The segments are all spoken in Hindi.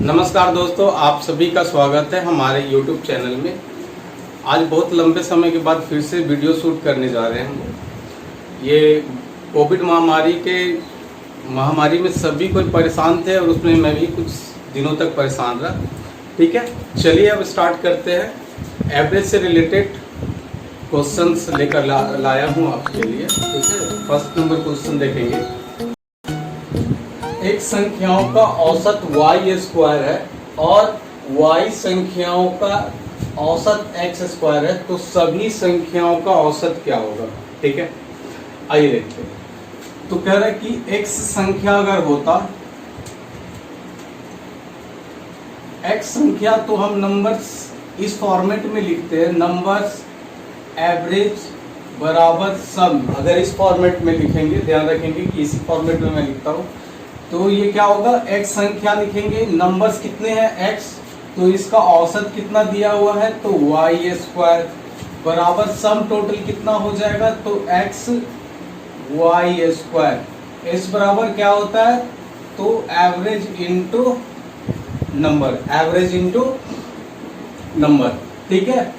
नमस्कार दोस्तों, आप सभी का स्वागत है हमारे YouTube चैनल में। आज बहुत लंबे समय के बाद फिर से वीडियो शूट करने जा रहे हैं। ये कोविड महामारी में सभी कोई परेशान थे और उसमें मैं भी कुछ दिनों तक परेशान रहा। ठीक है, चलिए अब स्टार्ट करते हैं। एवरेज से रिलेटेड क्वेश्चंस लेकर लाया हूँ आपके लिए। ठीक है, फर्स्ट नंबर क्वेश्चन देखेंगे। एक संख्याओं का औसत y स्क्वायर है और y संख्याओं का औसत x स्क्वायर है, तो सभी संख्याओं का औसत क्या होगा। ठीक है, आइए देखते हैं। तो कह रहा है कि x संख्या अगर होता, x संख्या तो हम नंबर्स इस फॉर्मेट में लिखते हैं, नंबर्स एवरेज बराबर सम। अगर इस फॉर्मेट में लिखेंगे, ध्यान रखेंगे कि इसी फॉर्मेट में मैं लिखता हूं, तो ये क्या होगा, x संख्या लिखेंगे, नंबर्स कितने हैं x, तो इसका औसत कितना दिया हुआ है तो y स्क्वायर बराबर सम टोटल कितना हो जाएगा तो x y स्क्वायर। इस बराबर क्या होता है तो average into number, average into number. ठीक है,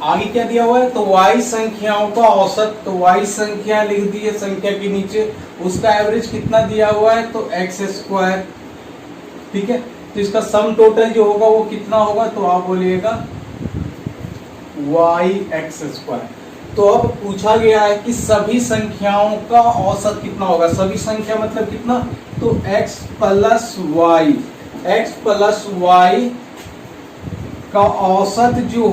आगे क्या दिया हुआ है तो y संख्याओं का औसत, तो y संख्या लिख दिए संख्या के नीचे, उसका एवरेज कितना दिया हुआ है तो x स्क्वायर। ठीक है, तो इसका सम टोटल जो होगा वो कितना होगा तो आप बोलिएगा yx स्क्वायर। तो अब पूछा गया है कि सभी संख्याओं का औसत कितना होगा। सभी संख्या मतलब कितना तो x प्लस y का औसत जो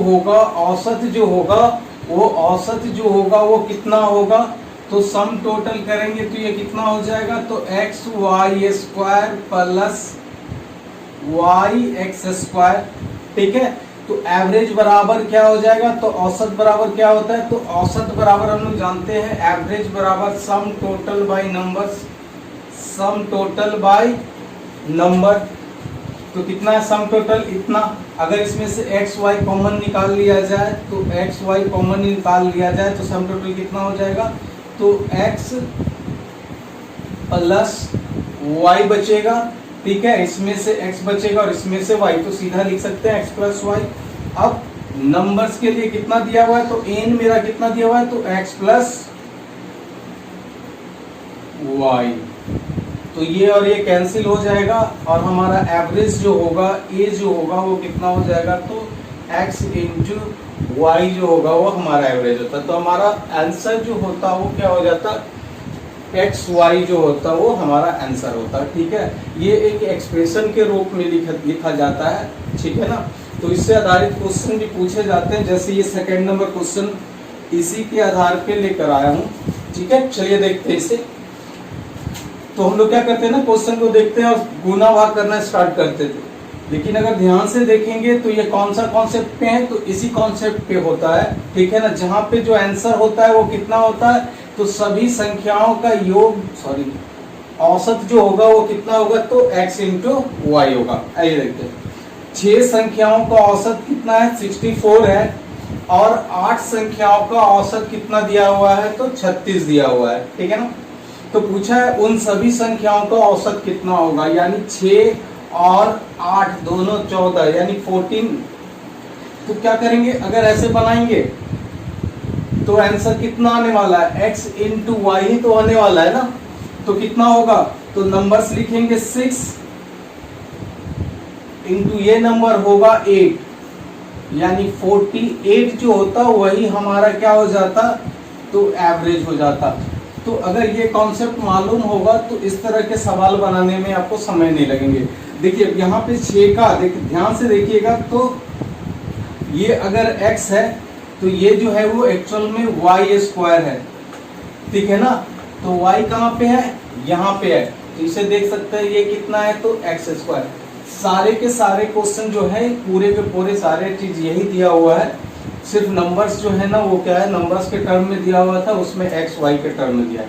होगा वो कितना होगा तो सम टोटल करेंगे तो ये कितना हो जाएगा तो x y square plus y x square. ठीक है, तो एवरेज बराबर क्या हो जाएगा तो औसत बराबर क्या होता है तो औसत बराबर हम लोग जानते हैं एवरेज बराबर sum total by numbers, sum total by number. तो कितना है सम टोटल इतना। अगर इसमें से x y कॉमन निकाल लिया जाए तो x y कॉमन निकाल लिया जाए तो सम टोटल कितना हो जाएगा तो x प्लस y बचेगा। ठीक है, इसमें से x बचेगा और इसमें से y, तो सीधा लिख सकते हैं x प्लस y। अब नंबर्स के लिए कितना दिया हुआ है तो n मेरा कितना दिया हुआ है तो x प्लस y, तो ये और ये कैंसिल हो जाएगा और हमारा एवरेज जो होगा a जो होगा वो कितना हो जाएगा तो x इंटू y जो होगा वो हमारा एवरेज होता है। तो हमारा आंसर जो होता वो क्या हो जाता x y जो होता वो हमारा आंसर होता। ठीक है, ये एक एक्सप्रेशन के रूप में लिखा जाता है। ठीक है ना, तो इससे आधारित क्वेश्चन भी पूछे जाते हैं, जैसे ये सेकंड नंबर क्वेश्चन इसी के आधार पे लेकर आया हूँ। ठीक है, चलिए देखते हैं इसे। तो हम लोग क्या करते हैं ना, क्वेश्चन को देखते हैं और गुना भाग करना स्टार्ट करते थे, लेकिन अगर ध्यान से देखेंगे तो ये कौन सा कॉन्सेप्ट पे है तो इसी कॉन्सेप्ट पे होता है। ठीक है ना, जहाँ पे जो आंसर होता है वो कितना होता है तो सभी संख्याओं का योग औसत जो होगा वो कितना होगा तो x इंटू वाई होगा। आइए देखते हैं, 6 संख्याओं का औसत कितना है 64 है और 8 संख्याओं का औसत कितना दिया हुआ है तो 36 दिया हुआ है। ठीक है ना, तो पूछा है उन सभी संख्याओं का औसत कितना होगा, यानी 6 और 8 दोनों 14 यानी 14। तो क्या करेंगे, अगर ऐसे बनाएंगे तो आंसर कितना आने वाला है x इंटू वाई ही तो आने वाला है ना, तो कितना होगा तो नंबर्स लिखेंगे 6 इंटू ये नंबर होगा 8, यानी 48 जो होता वही हमारा क्या हो जाता तो एवरेज हो जाता। तो अगर ये कॉन्सेप्ट मालूम होगा तो इस तरह के सवाल बनाने में आपको समय नहीं लगेंगे। देखिए यहाँ पे 6 का ध्यान से देखिएगा, तो ये अगर x है तो ये जो है वो एक्चुअल में y स्क्वायर है। ठीक है ना, तो y कहाँ पे है यहाँ पे है, तो इसे देख सकते हैं ये कितना है तो x स्क्वायर। सारे के सारे क्वेश्चन जो है पूरे के पूरे सारे चीज यही दिया हुआ है, सिर्फ नंबर्स जो है ना वो क्या है नंबर्स के टर्म में दिया हुआ था, उसमें x y के टर्म में दिया है।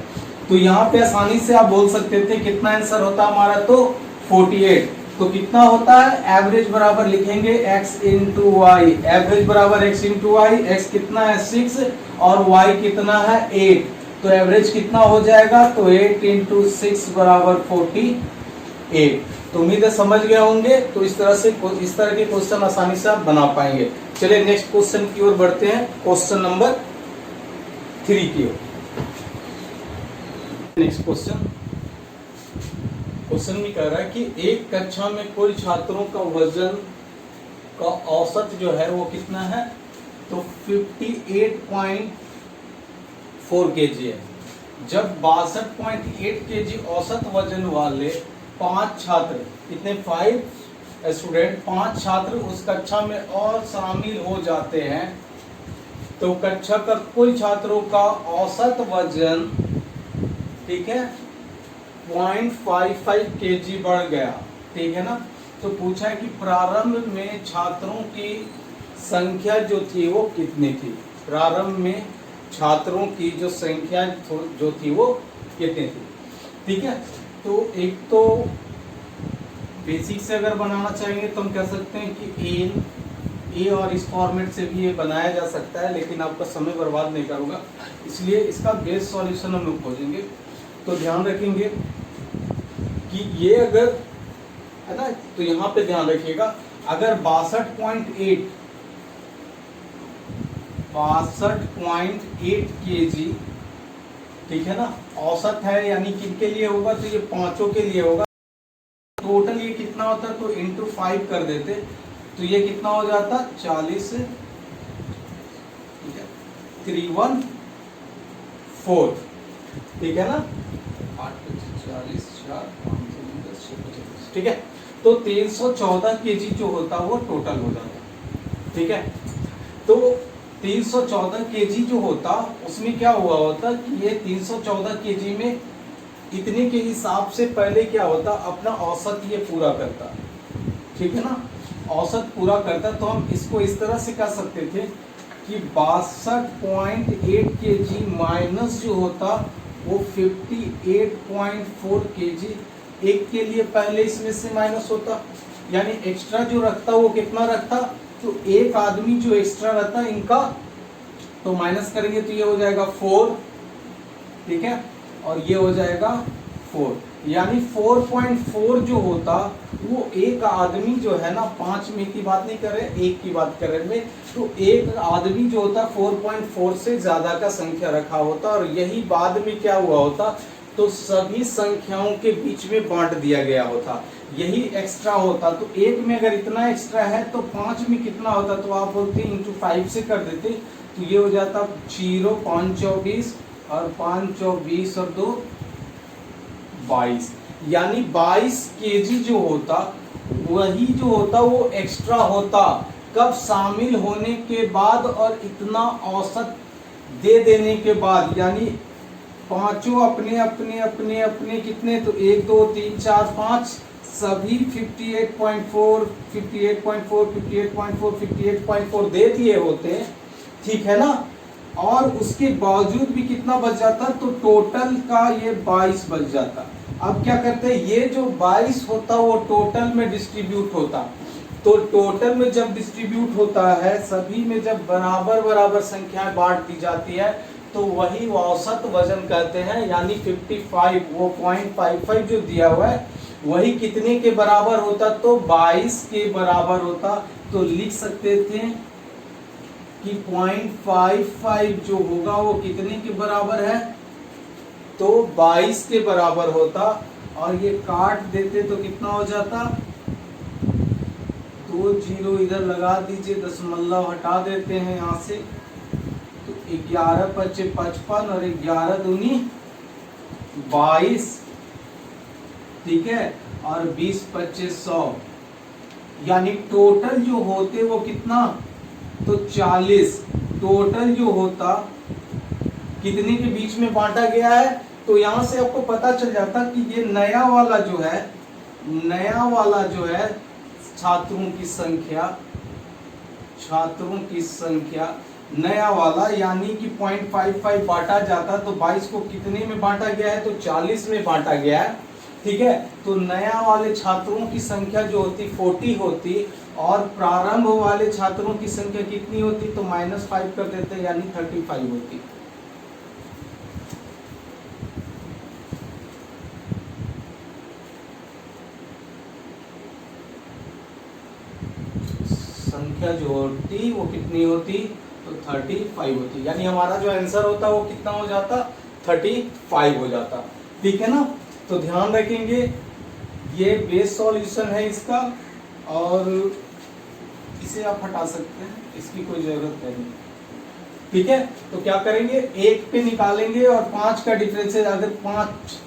तो यहाँ पे आसानी से आप बोल सकते थे कितना आंसर होता हमारा तो 48। तो कितना होता है एवरेज बराबर लिखेंगे x इंटू वाई, एवरेज बराबर x इंटू वाई, x कितना है 6 और y कितना है 8, तो एवरेज कितना हो जाएगा तो 8 इंटू 6 बराबर 48। तो उम्मीद है समझ गए होंगे। तो इस तरह के क्वेश्चन आसानी से आप बना पाएंगे। चलिए नेक्स्ट क्वेश्चन की ओर बढ़ते हैं, क्वेश्चन नंबर 3 की ओर। नेक्स्ट क्वेश्चन में कह रहा है कि एक कक्षा में कुल छात्रों का वजन का औसत जो है वो कितना है, तो 58.4 केजी है। जब 62.8 केजी औसत वजन वाले 5 छात्र, कितने 5 स्टूडेंट, 5 छात्र उस कक्षा में और शामिल हो जाते हैं, तो कक्षा का कुल छात्रों का औसत वजन, ठीक है, 0.55 केजी बढ़ गया, ठीक है ना। तो पूछा है कि प्रारंभ में छात्रों की संख्या जो थी वो कितनी थी, प्रारंभ में छात्रों की जो संख्या जो थी वो कितनी थी, ठीक है। तो एक तो बेसिक से अगर बनाना चाहेंगे तो हम कह सकते हैं कि ए और इस फॉर्मेट से भी ये बनाया जा सकता है, लेकिन आपका समय बर्बाद नहीं करूँगा, इसलिए इसका बेस सॉल्यूशन हम लोग खोजेंगे। तो ध्यान रखेंगे कि ये अगर है ना, तो यहाँ पे ध्यान रखिएगा, अगर 62.8 केजी, ठीक है ना, औसत है, यानी किनके लिए होगा, तो ये पांचों के लिए होगा। टोटल ये कितना होता है, तो इंटू 5 कर देते, तो ये कितना हो जाता, 40, 314, ठीक है ना, 8 40 4 5 ठीक है। तो 314 केजी जो होता वो टोटल हो जाता, ठीक है। तो 314 केजी जो होता उसमें क्या हुआ होता कि ये 314 केजी में इतने के हिसाब से पहले क्या होता, अपना औसत ये पूरा करता, ठीक है ना, औसत पूरा करता। तो हम इसको इस तरह से कर सकते थे कि 62.8 केजी माइनस जो होता वो 58.4 केजी, एक के लिए पहले इसमें से माइनस होता, यानी एक्स्ट्रा जो रखता वो कितना रखता, तो एक आदमी जो एक्स्ट्रा रहता इनका, तो माइनस करेंगे तो ये हो जाएगा 4, ठीक है, और ये हो जाएगा 4, यानी 4.4 जो होता वो एक आदमी जो है ना, 5 में की बात नहीं कर रहे, एक की बात कर रहे हैं, तो एक आदमी जो होता 4.4 से ज्यादा का संख्या रखा होता, और यही बाद में क्या हुआ होता, तो सभी संख्याओं के बीच में बांट दिया गया होता, यही एक्स्ट्रा होता। तो एक में अगर इतना एक्स्ट्रा है तो 5 में कितना होता, तो आप बोलते इंटू 5 से कर देते, तो ये हो जाता 0 5 24 और 5 24 और 2 22, यानी 22 केजी जो होता वही जो होता वो एक्स्ट्रा होता, कब, शामिल होने के बाद और इतना औसत दे देने के बाद, यानी पांचों अपने अपने अपने अपने कितने, तो 1 2 3 4 5 सभी 58.4 58.4 58.4 58.4 दे दिए होते, ठीक है ना, और उसके बावजूद भी कितना बच जाता, तो टोटल का ये 22 बच जाता। अब क्या करते हैं, ये जो 22 होता वो टोटल में डिस्ट्रीब्यूट होता, तो टोटल में जब डिस्ट्रीब्यूट होता है, सभी में जब बराबर बराबर संख्याएं बांट दी जाती है, तो वही औसत वजन कहते हैं, यानी 55, वो 0.55 जो दिया हुआ है वही कितने के बराबर होता, तो 22 के बराबर होता। तो लिख सकते थे कि 0.55 जो होगा वो कितने के बराबर है, तो 22 के बराबर होता, और ये काट देते तो कितना हो जाता, 2 0 इधर लगा दीजिए, दशमलव हटा देते हैं यहाँ से, तो 11 5 55 और 11 दूनी 22, ठीक है, और 20 25 100, यानी टोटल जो होते वो कितना, तो 40, टोटल जो होता कितने के बीच में बांटा गया है, तो यहां से आपको पता चल जाता कि ये नया वाला जो है छात्रों की संख्या नया वाला, यानी कि 0.55 बांटा जाता, तो 22 को कितने में बांटा गया है, तो 40 में बांटा गया है, ठीक है। तो नया वाले छात्रों की संख्या जो होती 40 होती, और प्रारंभ वाले छात्रों की संख्या कितनी होती, तो -5 कर देते, यानी 35 होती। संख्या जो होती वो कितनी होती, तो 35 होती, यानी हमारा जो आंसर होता वो कितना हो जाता, 35 हो जाता। ठीक है ना, तो ध्यान रखेंगे ये बेस सॉल्यूशन है इसका, और इसे आप हटा सकते हैं, इसकी कोई जरूरत नहीं। ठीक है, तो क्या करेंगे, 1 पे निकालेंगे और 5 का डिफरेंस है, अगर 5,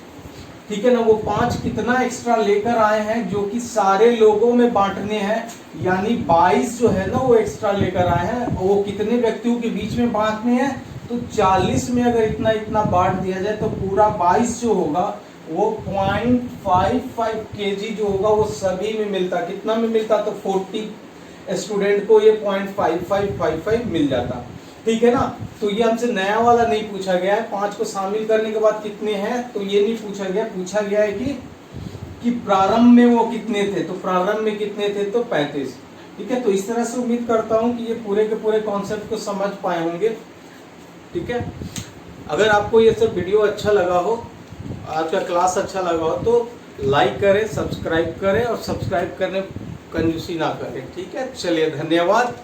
ठीक है ना, वो 5 कितना एक्स्ट्रा लेकर आए हैं जो कि सारे लोगों में बांटने हैं, यानी 22 जो है ना वो एक्स्ट्रा लेकर आए हैं, वो कितने व्यक्तियों के बीच में बांटने हैं, तो 40 में अगर इतना इतना बांट दिया जाए तो पूरा 22 जो होगा वो 0.55 kg जो होगा वो सभी में मिलता, कितना में मिलता, तो 40 स्टूडेंट को ये 0.5555 मिल जाता। ठीक है ना, तो ये हमसे नया वाला नहीं पूछा गया है, 5 को शामिल करने के बाद कितने हैं तो ये नहीं पूछा गया, पूछा गया है कि प्रारंभ में वो कितने थे, तो प्रारंभ में कितने थे, तो 35। ठीक है, तो इस तरह से उम्मीद करता हूं कि ये पूरे के पूरे कॉन्सेप्ट को समझ पाए होंगे। ठीक है, अगर आपको ये सब वीडियो अच्छा लगा हो, आज का क्लास अच्छा लगा हो, तो लाइक करें, सब्सक्राइब करें, और सब्सक्राइब करने कंजूसी ना करें। ठीक है, चलिए धन्यवाद।